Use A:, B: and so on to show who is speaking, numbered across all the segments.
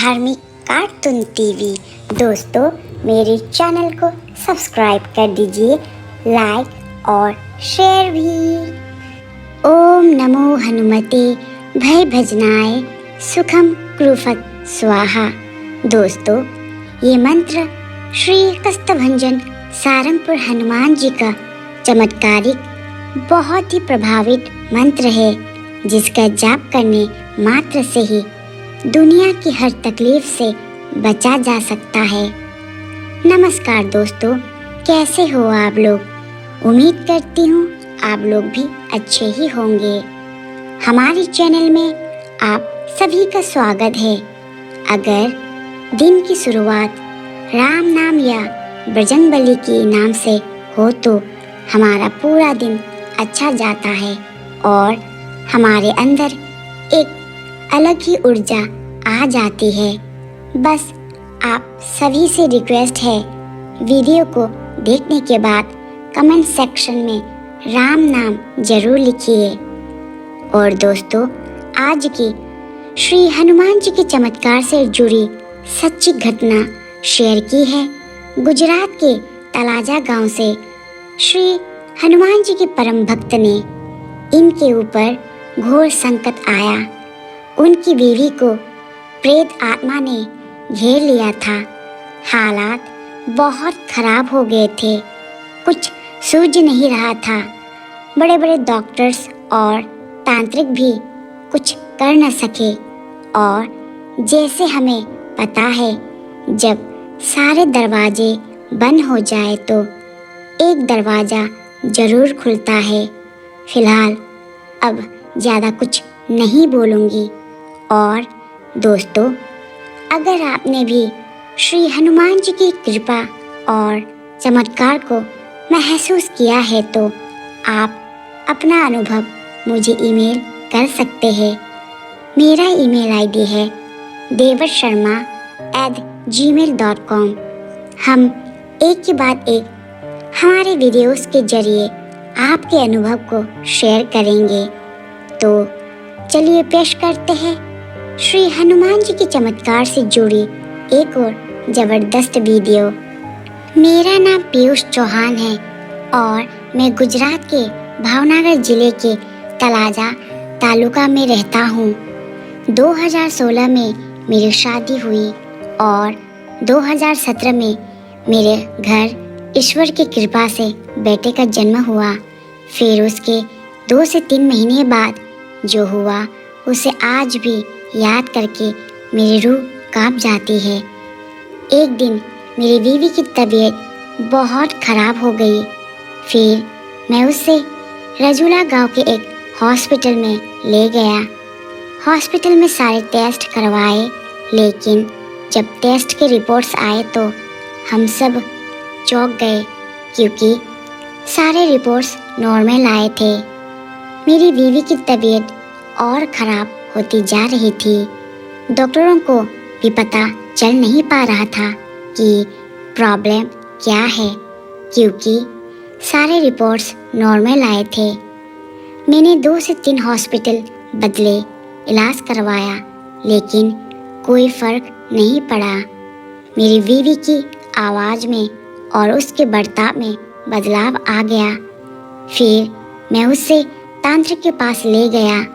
A: धार्मिक cartoon TV. दोस्तों, मेरे चैनल को सब्सक्राइब कर दीजिए, लाइक और शेयर भी। ओम नमो हनुमते भय भजनाय सुखम कृफत स्वाहा। दोस्तों, ये मंत्र श्री कष्टभंजन सारंगपुर हनुमान जी का चमत्कारिक बहुत ही प्रभावित मंत्र है, जिसका जाप करने मात्र से ही दुनिया की हर तकलीफ से बचा जा सकता है। नमस्कार दोस्तों, कैसे हो आप लोग? उम्मीद करती हूँ आप लोग भी अच्छे ही होंगे। हमारे चैनल में आप सभी का स्वागत है। अगर दिन की शुरुआत राम नाम या बजरंगबली के नाम से हो तो हमारा पूरा दिन अच्छा जाता है और हमारे अंदर एक अलग ही ऊर्जा आ जाती है। बस आप सभी से रिक्वेस्ट है, वीडियो को देखने के बाद कमेंट सेक्शन में राम नाम जरूर लिखिए। और दोस्तों, आज की श्री हनुमान जी के चमत्कार से जुड़ी सच्ची घटना शेयर की है। गुजरात के तलाजा गांव से श्री हनुमान जी के परम भक्त ने इनके ऊपर घोर संकट आया। उनकी बीवी को प्रेत आत्मा ने घेर लिया था। हालात बहुत खराब हो गए थे, कुछ सूझ नहीं रहा था। बड़े बड़े डॉक्टर्स और तांत्रिक भी कुछ कर न सके। और जैसे हमें पता है, जब सारे दरवाजे बंद हो जाए तो एक दरवाज़ा ज़रूर खुलता है। फिलहाल अब ज़्यादा कुछ नहीं बोलूँगी। और दोस्तों, अगर आपने भी श्री हनुमान जी की कृपा और चमत्कार को महसूस किया है तो आप अपना अनुभव मुझे ईमेल कर सकते हैं। मेरा ईमेल आईडी है devatsharma@gmail.com। हम एक के बाद एक हमारे वीडियोस के जरिए आपके अनुभव को शेयर करेंगे। तो चलिए पेश करते हैं श्री हनुमान जी के चमत्कार से जुड़ी एक और ज़बरदस्त वीडियो। मेरा नाम पीयूष चौहान है और मैं गुजरात के भावनगर ज़िले के तलाजा तालुका में रहता हूँ। 2016 में मेरी शादी हुई और 2017 में मेरे घर ईश्वर की कृपा से बेटे का जन्म हुआ। फिर उसके 2 से 3 महीने बाद जो हुआ उसे आज भी याद करके मेरी रूह कांप जाती है। एक दिन मेरी बीवी की तबीयत बहुत ख़राब हो गई। फिर मैं उससे रजूला गांव के एक हॉस्पिटल में ले गया। हॉस्पिटल में सारे टेस्ट करवाए, लेकिन जब टेस्ट के रिपोर्ट्स आए तो हम सब चौंक गए, क्योंकि सारे रिपोर्ट्स नॉर्मल आए थे। मेरी बीवी की तबीयत और ख़राब होती जा रही थी। डॉक्टरों को भी पता चल नहीं पा रहा था कि प्रॉब्लम क्या है, क्योंकि सारे रिपोर्ट्स नॉर्मल आए थे। मैंने 2 से 3 हॉस्पिटल बदले, इलाज करवाया, लेकिन कोई फ़र्क नहीं पड़ा। मेरी बीवी की आवाज़ में और उसके बर्ताव में बदलाव आ गया। फिर मैं उसे तांत्रिक के पास ले गया।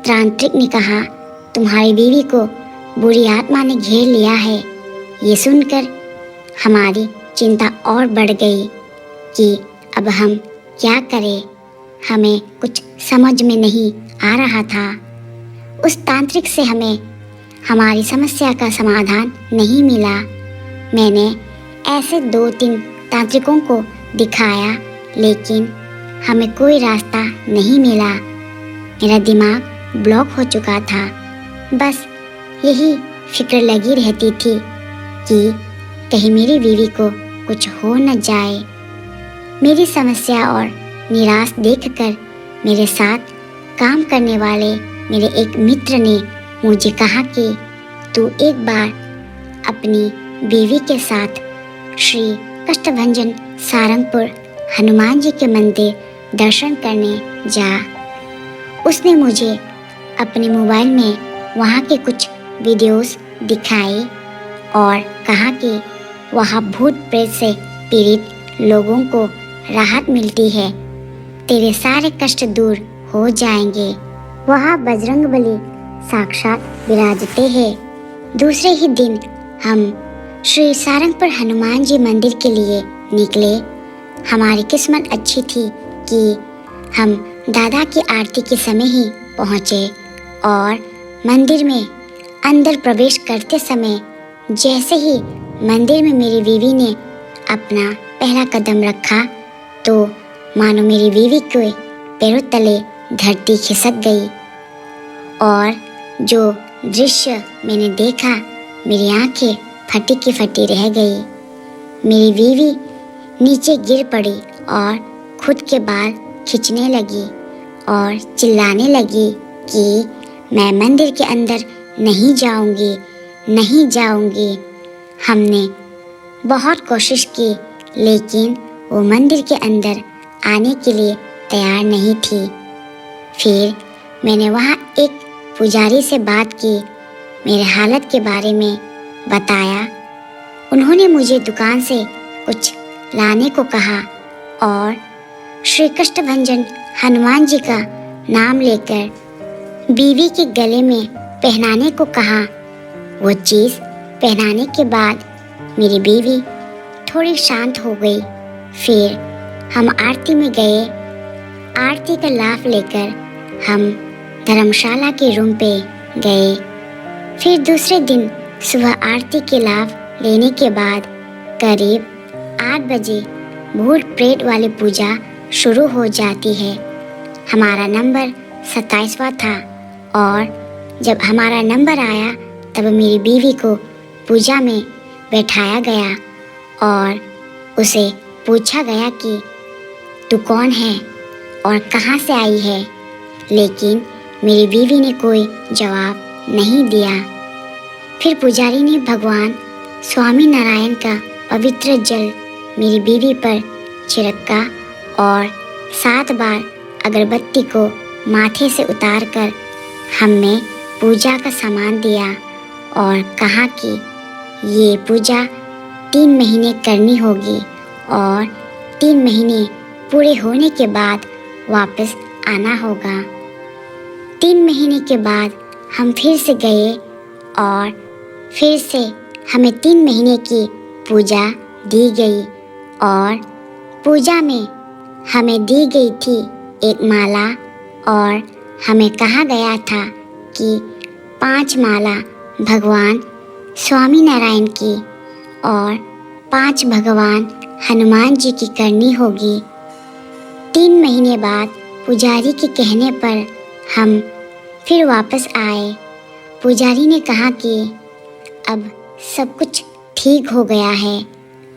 A: तांत्रिक ने कहा, तुम्हारी बीवी को बुरी आत्मा ने घेर लिया है। ये सुनकर हमारी चिंता और बढ़ गई कि अब हम क्या करें। हमें कुछ समझ में नहीं आ रहा था। उस तांत्रिक से हमें हमारी समस्या का समाधान नहीं मिला। मैंने ऐसे 2-3 तांत्रिकों को दिखाया, लेकिन हमें कोई रास्ता नहीं मिला। मेरा दिमाग ब्लॉक हो चुका था। बस यही फिक्र लगी रहती थी कि कहीं मेरी बीवी को कुछ हो न जाए। मेरी समस्या और निराश देखकर मेरे साथ काम करने वाले मेरे एक मित्र ने मुझे कहा कि तू एक बार अपनी बीवी के साथ श्री कष्टभंजन सारंगपुर हनुमान जी के मंदिर दर्शन करने जा। उसने मुझे अपने मोबाइल में वहाँ के कुछ वीडियोस दिखाई और कहा कि वहाँ भूत प्रेत से पीड़ित लोगों को राहत मिलती है, तेरे सारे कष्ट दूर हो जाएंगे। वहाँ बजरंगबली साक्षात विराजते हैं। दूसरे ही दिन हम श्री सारंगपुर हनुमान जी मंदिर के लिए निकले। हमारी किस्मत अच्छी थी कि हम दादा की आरती के समय ही पहुँचे और मंदिर में अंदर प्रवेश करते समय जैसे ही मंदिर में मेरी बीवी ने अपना पहला कदम रखा तो मानो मेरी बीवी के पैरों तले धरती खिसक गई और जो दृश्य मैंने देखा मेरी आंखें फटी की फटी रह गई। मेरी बीवी नीचे गिर पड़ी और खुद के बाल खींचने लगी और चिल्लाने लगी कि मैं मंदिर के अंदर नहीं जाऊंगी, नहीं जाऊंगी। हमने बहुत कोशिश की लेकिन वो मंदिर के अंदर आने के लिए तैयार नहीं थी। फिर मैंने वहाँ एक पुजारी से बात की, मेरे हालत के बारे में बताया। उन्होंने मुझे दुकान से कुछ लाने को कहा और श्री कष्टभंजन हनुमान जी का नाम लेकर बीवी के गले में पहनाने को कहा। वो चीज़ पहनाने के बाद मेरी बीवी थोड़ी शांत हो गई। फिर हम आरती में गए। आरती का लाभ लेकर हम धर्मशाला के रूम पे गए। फिर दूसरे दिन सुबह आरती के लाभ लेने के बाद करीब 8 बजे भूत प्रेत वाली पूजा शुरू हो जाती है। हमारा नंबर 27वां था और जब हमारा नंबर आया तब मेरी बीवी को पूजा में बैठाया गया और उसे पूछा गया कि तू कौन है और कहाँ से आई है, लेकिन मेरी बीवी ने कोई जवाब नहीं दिया। फिर पुजारी ने भगवान स्वामी नारायण का पवित्र जल मेरी बीवी पर छिड़का और 7 बार अगरबत्ती को माथे से उतारकर हमें पूजा का सामान दिया और कहा कि ये पूजा 3 महीने करनी होगी और 3 महीने पूरे होने के बाद वापस आना होगा। 3 महीने के बाद हम फिर से गए और फिर से हमें 3 महीने की पूजा दी गई और पूजा में हमें दी गई थी एक माला और हमें कहा गया था कि 5 माला भगवान स्वामी नारायण की और 5 भगवान हनुमान जी की करनी होगी। 3 महीने बाद पुजारी के कहने पर हम फिर वापस आए। पुजारी ने कहा कि अब सब कुछ ठीक हो गया है,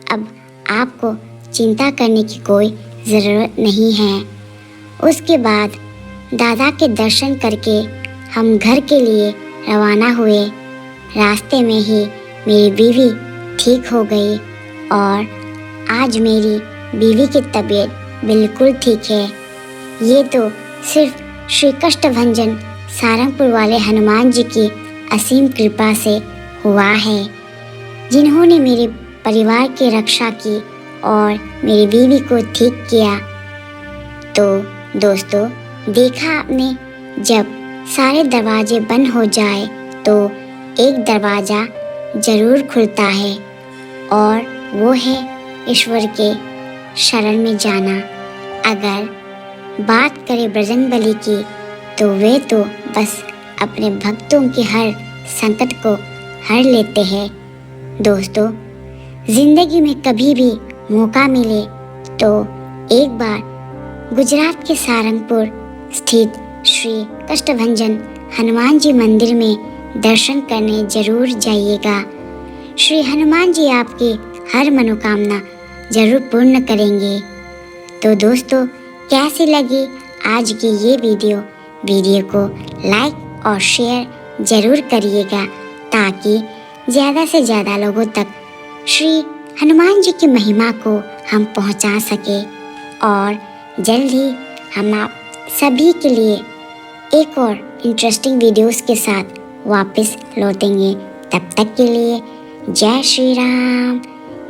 A: अब आपको चिंता करने की कोई ज़रूरत नहीं है। उसके बाद दादा के दर्शन करके हम घर के लिए रवाना हुए। रास्ते में ही मेरी बीवी ठीक हो गई और आज मेरी बीवी की तबीयत बिल्कुल ठीक है। ये तो सिर्फ श्री कष्टभंजन सारंगपुर वाले हनुमान जी की असीम कृपा से हुआ है, जिन्होंने मेरे परिवार की रक्षा की और मेरी बीवी को ठीक किया। तो दोस्तों, देखा आपने, जब सारे दरवाजे बंद हो जाए तो एक दरवाज़ा ज़रूर खुलता है और वो है ईश्वर के शरण में जाना। अगर बात करें बजरंगबली की तो वे तो बस अपने भक्तों के हर संकट को हर लेते हैं। दोस्तों, ज़िंदगी में कभी भी मौका मिले तो एक बार गुजरात के सारंगपुर स्थित श्री कष्टभंजन हनुमान जी मंदिर में दर्शन करने जरूर जाइएगा। श्री हनुमान जी आपकी हर मनोकामना जरूर पूर्ण करेंगे। तो दोस्तों, कैसी लगी आज की ये वीडियो को लाइक और शेयर ज़रूर करिएगा ताकि ज़्यादा से ज़्यादा लोगों तक श्री हनुमान जी की महिमा को हम पहुंचा सके। और जल्द ही हम आप सभी के लिए एक और इंटरेस्टिंग वीडियोस के साथ वापस लौटेंगे। तब तक के लिए जय श्री राम,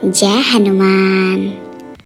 A: जय हनुमान।